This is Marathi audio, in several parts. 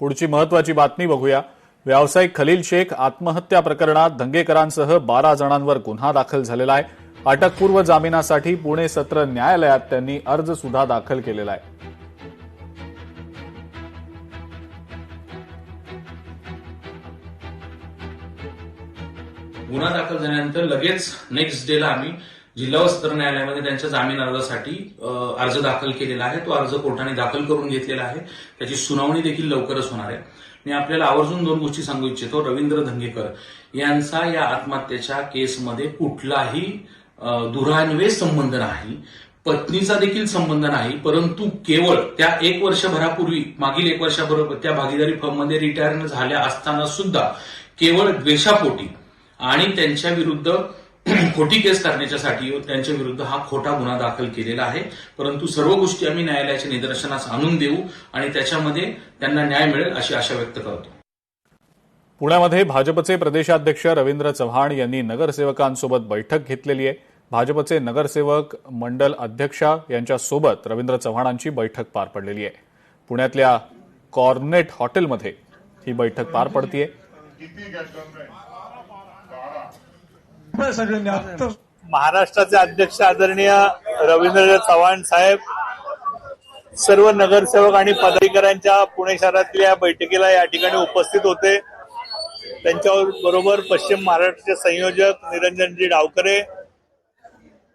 पुढची महत्त्वाची बातमी बघूया। व्यावसायिक खलील शेख आत्महत्या प्रकरणात दंगेकरांसह 12 जणांवर गुन्हा दाखल झालेला आहे। अटकपूर्व जामिनासाठी पुणे सत्र न्यायालयात त्यांनी अर्ज सुद्धा दाखल केलेला आहे। गुन्हा दाखल झाल्यानंतर लगेच नेक्स्ट डेला आम्ही जिल्हा व सत्र न्यायालयामध्ये त्यांच्या जामीन अर्जासाठी अर्ज दाखल केलेला आहे। तो अर्ज कोर्टाने दाखल करून घेतलेला आहे। त्याची सुनावणी देखील लवकरच होणार आहे। मी आपल्याला आवर्जून 2 गोष्टी सांगू इच्छितो। रवींद्र धंगेकर यांचा या आत्महत्येच्या केसमध्ये कुठलाही दुरान्वयी संबंध नाही, पत्नीचा देखील संबंध नाही, परंतु केवळ त्या 1 वर्षभरापूर्वी मागील 1 वर्षाबरोबर त्या भागीदारी फर्ममध्ये रिटायर झाल्या असताना सुद्धा केवळ द्वेषापोटी आणि त्यांच्या विरुद्ध खोटी केस करण्याच्यासाठी त्यांच्या विरुद्ध हा खोटा गुन्हा दाखल केलेला आहे। परंतु सर्व गोष्टी आम्ही न्यायालयाच्या निदर्शनास आणून देऊ आणि त्याच्यामध्ये त्यांना न्याय मिळेल अशी आशा व्यक्त करतो। पुण्यामध्ये भाजपचे प्रदेशाध्यक्ष रवींद्र चव्हाण यांनी नगरसेवकांसोबत बैठक घेतलेली आहे। भाजपचे नगरसेवक मंडल अध्यक्षा यांच्यासोबत रवींद्र चव्हाणांची बैठक पार पडलेली आहे। पुण्यातल्या कॉर्नेट हॉटेलमध्ये ही बैठक पार पडतीये। महाराष्ट्राचे अध्यक्ष आदरणीय रवींद्र चव्हाण साहेब, सर्व नगरसेवक आणि पदाधिकाऱ्यांच्या पुणे शहरातल्या बैठकीला या ठिकाणी उपस्थित होते। त्यांच्याबरोबर पश्चिम महाराष्ट्राचे संयोजक निरंजनजी डावकरे,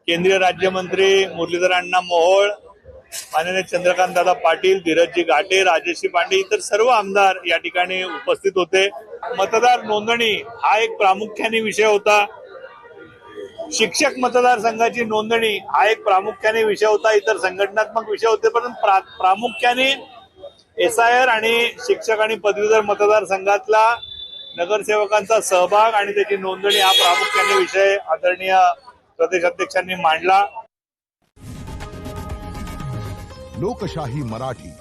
केंद्रीय राज्यमंत्री मुरलीधर अण्णा मोहोळ, माननीय चंद्रकांत दादा पाटील, धीरजजी घाटे, राजेशजी पांडे, इतर सर्व आमदार या ठिकाणी उपस्थित होते। मतदार नोंदणी हा एक प्रामुख्याने विषय होता। शिक्षक मतदारसंघाची नोंदणी हा एक प्रामुख्याने विषय होता। इतर संघटनात्मक विषय होते, परंतु प्रामुख्याने SIR आणि शिक्षक आणि पदवीधर मतदारसंघातला नगरसेवकांचा सहभाग आणि त्याची नोंदणी हा प्रामुख्याने विषय आदरणीय प्रदेशाध्यक्षांनी मांडला। लोकशाही मराठी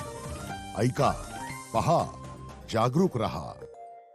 ऐका, पहा, जागरूक रहा।